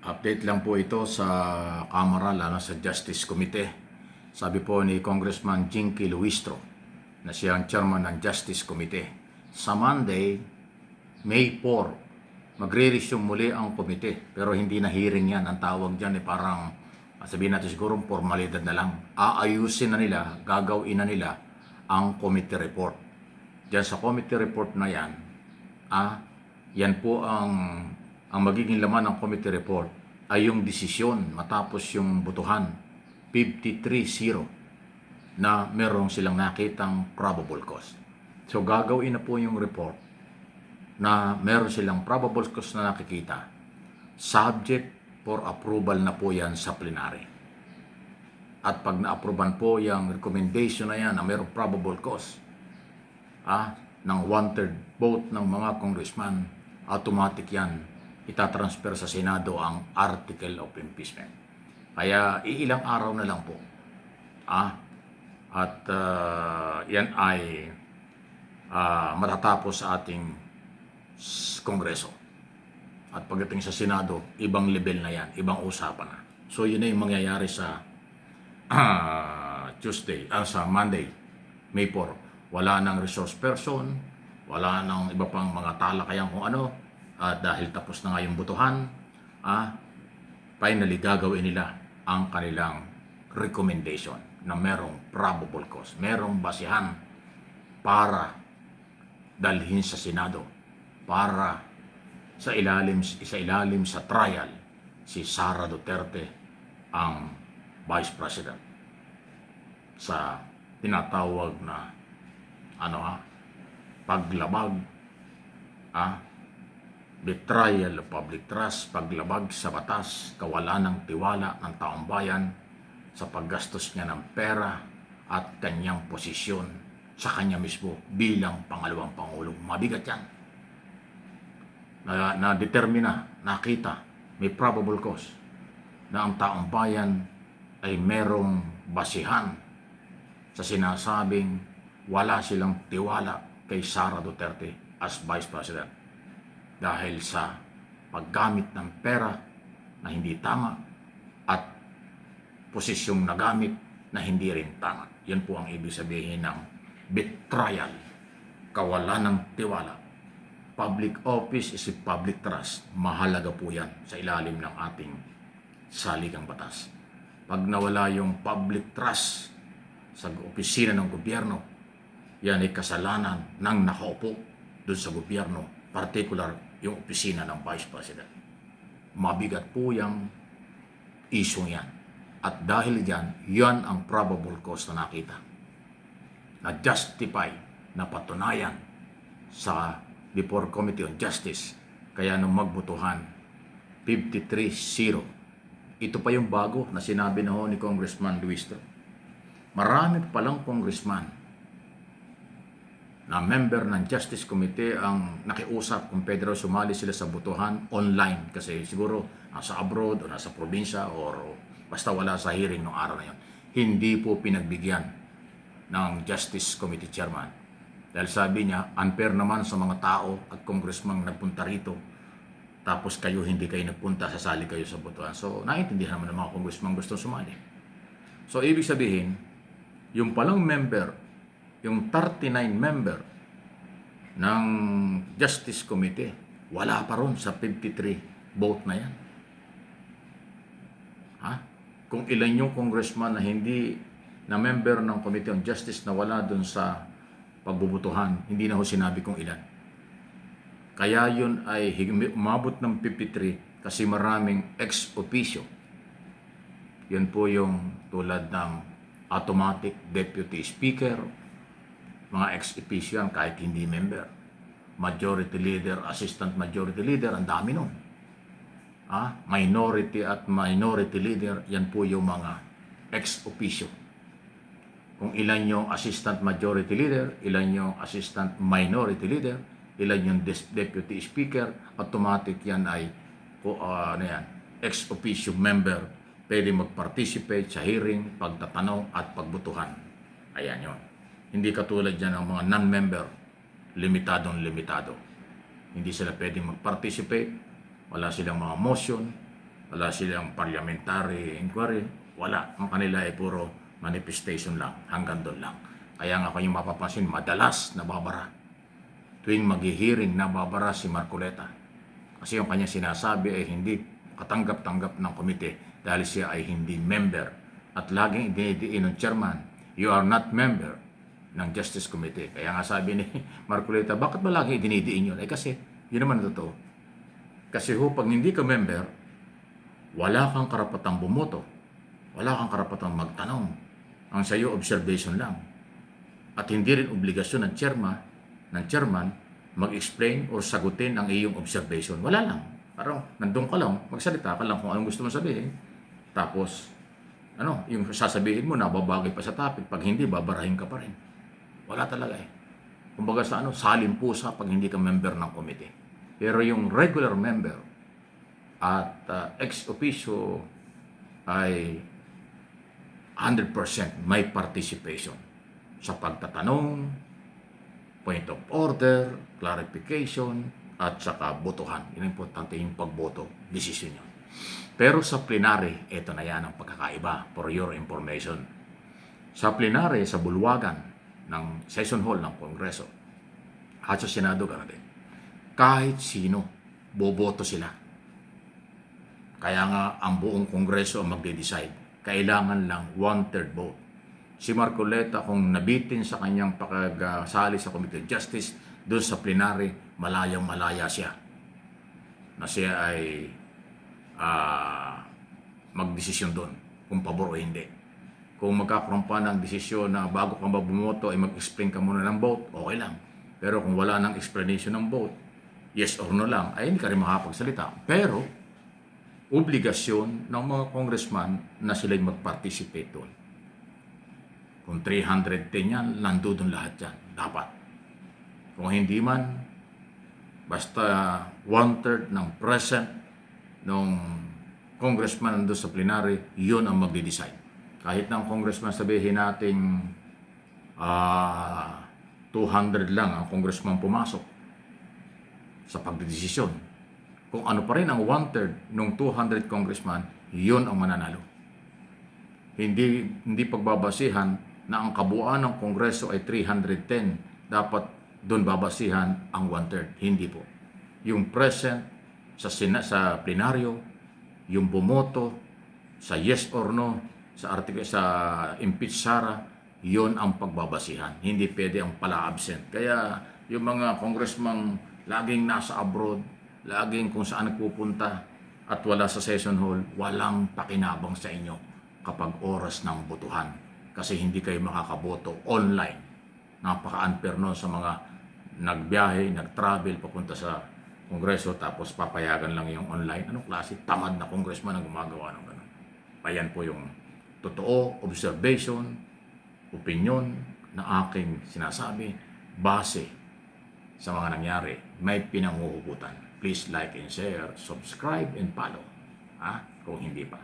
Update lang po ito sa Kamara, lalo sa Justice Committee. Sabi po ni Congressman Jinky Luistro, na siyang chairman ng Justice Committee, sa Monday, May 4, magre-resume muli ang komite. Pero hindi na hearing yan. Ang tawag dyan parang, sabihin natin siguro, formalidad na lang. Aayusin na nila, gagawin na nila ang committee report. Diyan sa committee report na yan, yan po ang magiging laman ng committee report ay yung desisyon matapos yung butuhan 53-0 na merong silang nakitang probable cause. So gagawin na po yung report na meron silang probable cause na nakikita. Subject for approval na po yan sa plenary. At pag na-approvean po yung recommendation na yan na merong probable cause ng 1/3 vote ng mga congressman, automatic yan itatransfer sa Senado ang article of impeachment. Kaya iilang araw na lang po. At yan ay matatapos sa ating Kongreso. At pagdating sa Senado, ibang level na yan, ibang usapan na. So yun na yung mangyayari sa sa Monday, May 4. Wala nang resource person, wala nang iba pang mga talakayan kung ano, dahil tapos na nga yung butuhan, finally gagawin nila ang kanilang recommendation na merong probable cause, merong basihan para dalhin sa Senado, para sa ilalim sa trial si Sara Duterte, ang Vice President, sa tinatawag na paglabag, betrayal of public trust, paglabag sa batas, kawalan ng tiwala ng taong bayan sa paggastos niya ng pera at kanyang posisyon sa kanya mismo bilang pangalawang Pangulo. Mabigat yan. Na-determina, nakita, may probable cause na ang taong bayan ay merong basihan sa sinasabing wala silang tiwala kay Sara Duterte as Vice President dahil sa paggamit ng pera na hindi tama at posisyong nagamit na hindi rin tama. Yan po ang ibig sabihin ng betrayal, kawalan ng tiwala. Public office is a public trust. Mahalaga po yan sa ilalim ng ating saligang batas. Pag nawala yung public trust sa opisina ng gobyerno, yan ay kasalanan ng nakaupo doon sa gobyerno, particular yung opisina ng Vice President. Mabigat po yung issue yan. At dahil dyan, yan ang probable cause na nakita, na justify, na patunayan sa before Committee on Justice. Kaya nung magbutuhan 53-0, ito pa yung bago na sinabi na ho ni Congressman Luistro. Marami palang congressman na member ng Justice Committee ang nakiusap kung pwede raw sumali sila sa butuhan online kasi siguro nasa abroad o nasa probinsya or basta wala sa hearing noong araw na yun. Hindi po pinagbigyan ng Justice Committee Chairman dahil sabi niya unfair naman sa mga tao at congressman nagpunta rito tapos kayo hindi kayo nagpunta, sasali kayo sa butuhan. So naiintindihan naman ng mga congressman gusto sumali. So ibig sabihin, yung palang member, yung 39 member ng Justice Committee, wala pa ron sa 53 vote na yan. Kung ilan yung congressman na hindi na member ng Committee on Justice na wala dun sa pagbubutuhan, hindi na ho sinabi kung ilan. Kaya yun ay umabot ng 53 kasi maraming ex officio. Yun po yung tulad ng automatic deputy speaker, mga ex-officio yan kahit hindi member. Majority leader, assistant majority leader, ang dami nun. Minority at minority leader, yan po yung mga ex-officio. Kung ilan yung assistant majority leader, ilan yung assistant minority leader, ilan yung deputy speaker, automatic yan ay ex-officio member, pwede mag-participate sa hearing, pagtatanong at pagbutuhan. Ayan yun. Hindi katulad dyan ng mga non-member, limitado. Hindi sila pwedeng mag-participate, wala silang mga motion, wala silang parliamentary inquiry, wala. Ang kanila ay puro manifestation lang, hanggang doon lang. Kaya nga kung yung mapapansin, madalas nababara. Tuwing maghihiring, nababara si Marcoleta. Kasi yung kanyang sinasabi ay hindi katanggap-tanggap ng komite dahil siya ay hindi member. At laging idinidiin ng chairman, you are not member ng Justice Committee. Kaya nga sabi ni Marcoleta, bakit ba laging idinidiin yun? Kasi yun naman ang totoo. Kasi pag hindi ka member, wala kang karapatang bumoto. Wala kang karapatang magtanong. Ang sa'yo, observation lang. At hindi rin obligasyon ng chairman mag-explain o sagutin ang iyong observation. Wala lang. Parang nandun ka lang, magsalita ka lang kung anong gusto mo sabihin. Tapos, yung sasabihin mo, nababagay pa sa topic. Pag hindi, babarahin ka pa rin. Wala talaga eh. Kumbaga sa salim pusa pag hindi ka member ng committee. Pero yung regular member at ex officio ay 100% may participation sa pagtatanong, point of order, clarification, at saka botohan. Yun ang importante yung pagboto, desisyon yun. Pero sa plenary, ito na yan ang pagkakaiba for your information. Sa plenary, sa bulwagan ng session hall ng Kongreso at sa Senado, gano'n din. Kahit sino, boboto sila. Kaya nga ang buong Kongreso ang magde-decide. Kailangan lang 1/3 vote. Si Marcoleta, kung nabitin sa kanyang pagkasali sa Committee on Justice, doon sa plenary, malayang-malaya siya. Na siya ay magdesisyon doon, kung pabor o hindi. Kung magkakaroon pa ng desisyon na bago ka bumoto, ay mag-explain ka muna ng vote, okay lang. Pero kung wala ng explanation ng vote, yes or no lang, ay hindi ka rin makapagsalita. Pero, obligasyon ng mga congressman na sila'y mag-participate doon. Kung 310 yan, nandun lahat yan. Dapat. Kung hindi man, basta 1/3 ng present ng congressman nandun sa plenary, yun ang magde-decide. Kahit ng congressman sabihin nating 200 lang ang congressman pumasok sa pagdedesisyon. Kung ano pa rin ang 1/3 ng 200 congressman, yun ang mananalo. Hindi pagbabasihan na ang kabuuan ng Kongreso ay 310, dapat doon babasihan ang 1/3. Hindi po. Yung present sa plenaryo, yung bumoto sa yes or no, sa impeach Sara, yon ang pagbabasihan. Hindi pwede ang pala-absent. Kaya yung mga congressman laging nasa abroad, laging kung saan nagpupunta at wala sa session hall, walang pakinabang sa inyo kapag oras ng botohan. Kasi hindi kayo makakaboto online. Napaka-unfair nun sa mga nagbiyahe, nag-travel, papunta sa Kongreso, tapos papayagan lang yung online. Anong klase? Tamad na congressman ang gumagawa ng gano'n. Ayan po yung totoo, observation, opinion na aking sinasabi, base sa mga nangyari. May pinanguhugutan. Please like and share, subscribe and follow. Kung hindi pa.